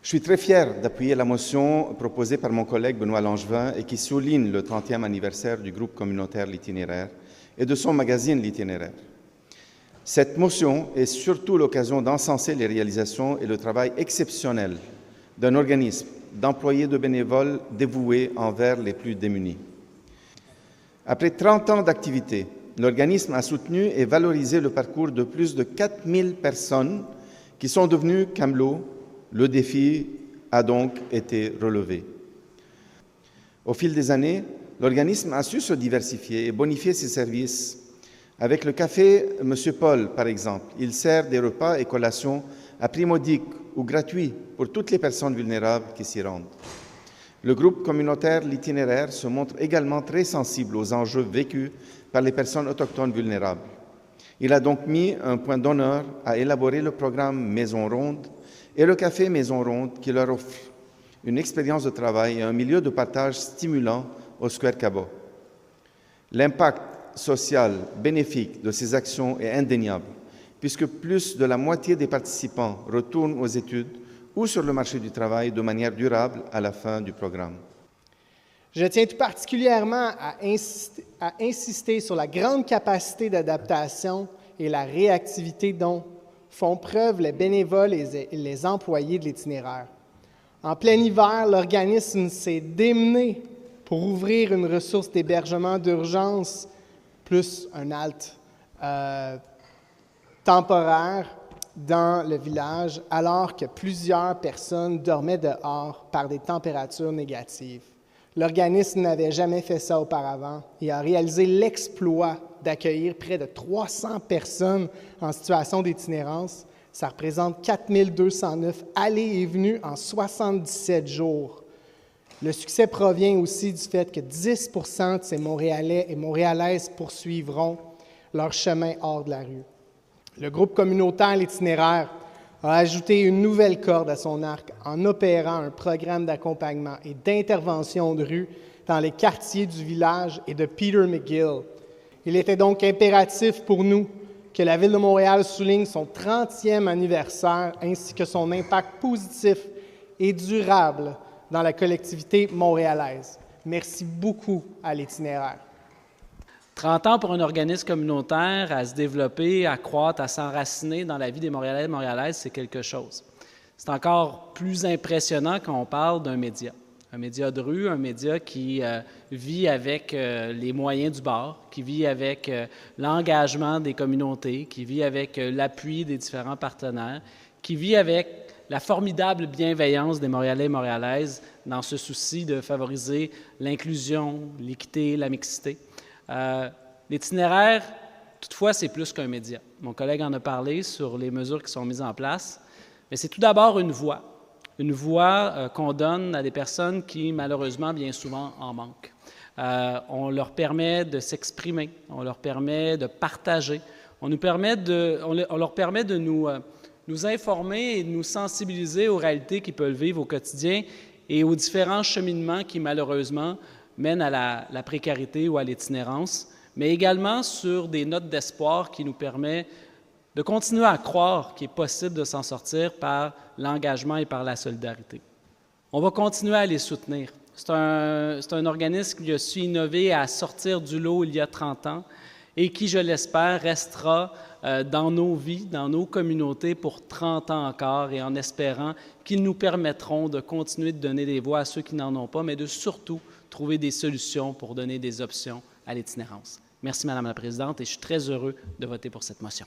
Je suis très fier d'appuyer la motion proposée par mon collègue Benoît Langevin et qui souligne le 30e anniversaire du groupe communautaire L'Itinéraire et de son magazine L'Itinéraire. Cette motion est surtout l'occasion d'encenser les réalisations et le travail exceptionnel d'un organisme d'employés de bénévoles dévoués envers les plus démunis. Après 30 ans d'activité, l'organisme a soutenu et valorisé le parcours de plus de 4000 personnes qui sont devenues camelots. Le défi a donc été relevé. Au fil des années, l'organisme a su se diversifier et bonifier ses services. Avec le café Monsieur Paul, par exemple, il sert des repas et collations à prix modique ou gratuits pour toutes les personnes vulnérables qui s'y rendent. Le groupe communautaire L'Itinéraire se montre également très sensible aux enjeux vécus par les personnes autochtones vulnérables. Il a donc mis un point d'honneur à élaborer le programme Maison Ronde et le café Maison Ronde qui leur offre une expérience de travail et un milieu de partage stimulant au Square Cabot. L'impact social bénéfique de ces actions est indéniable, puisque plus de la moitié des participants retournent aux études ou sur le marché du travail de manière durable à la fin du programme. Je tiens tout particulièrement à insister sur la grande capacité d'adaptation et la réactivité dont font preuve les bénévoles et les employés de l'itinéraire. En plein hiver, l'organisme s'est démené pour ouvrir une ressource d'hébergement d'urgence plus un halte temporaire dans le village, alors que plusieurs personnes dormaient dehors par des températures négatives. L'organisme n'avait jamais fait ça auparavant et a réalisé l'exploit d'accueillir près de 300 personnes en situation d'itinérance. Ça représente 4209 allées et venues en 77 jours. Le succès provient aussi du fait que 10 % de ces Montréalais et Montréalaises poursuivront leur chemin hors de la rue. Le groupe communautaire L'Itinéraire a ajouté une nouvelle corde à son arc en opérant un programme d'accompagnement et d'intervention de rue dans les quartiers du village et de Peter McGill. Il était donc impératif pour nous que la Ville de Montréal souligne son 30e anniversaire ainsi que son impact positif et durable dans la collectivité montréalaise. Merci beaucoup à l'Itinéraire. 30 ans pour un organisme communautaire à se développer, à croître, à s'enraciner dans la vie des Montréalais et Montréalaises, c'est quelque chose. C'est encore plus impressionnant quand on parle d'un média de rue, un média qui vit avec les moyens du bord, qui vit avec l'engagement des communautés, qui vit avec l'appui des différents partenaires, qui vit avec la formidable bienveillance des Montréalais et Montréalaises dans ce souci de favoriser l'inclusion, l'équité, la mixité. L'itinéraire, toutefois, c'est plus qu'un média. Mon collègue en a parlé sur les mesures qui sont mises en place, mais c'est tout d'abord une voix qu'on donne à des personnes qui, malheureusement, bien souvent, en manquent. On leur permet de s'exprimer, on leur permet de partager, on leur permet de nous informer et de nous sensibiliser aux réalités qu'ils peuvent vivre au quotidien et aux différents cheminements qui, malheureusement, mènent à la précarité ou à l'itinérance, mais également sur des notes d'espoir qui nous permettent de continuer à croire qu'il est possible de s'en sortir par l'engagement et par la solidarité. On va continuer à les soutenir. C'est un organisme qui a su innover à sortir du lot il y a 30 ans et qui, je l'espère, restera dans nos vies, dans nos communautés pour 30 ans encore et en espérant qu'ils nous permettront de continuer de donner des voix à ceux qui n'en ont pas, mais de surtout trouver des solutions pour donner des options à l'itinérance. Merci, Madame la Présidente, et je suis très heureux de voter pour cette motion.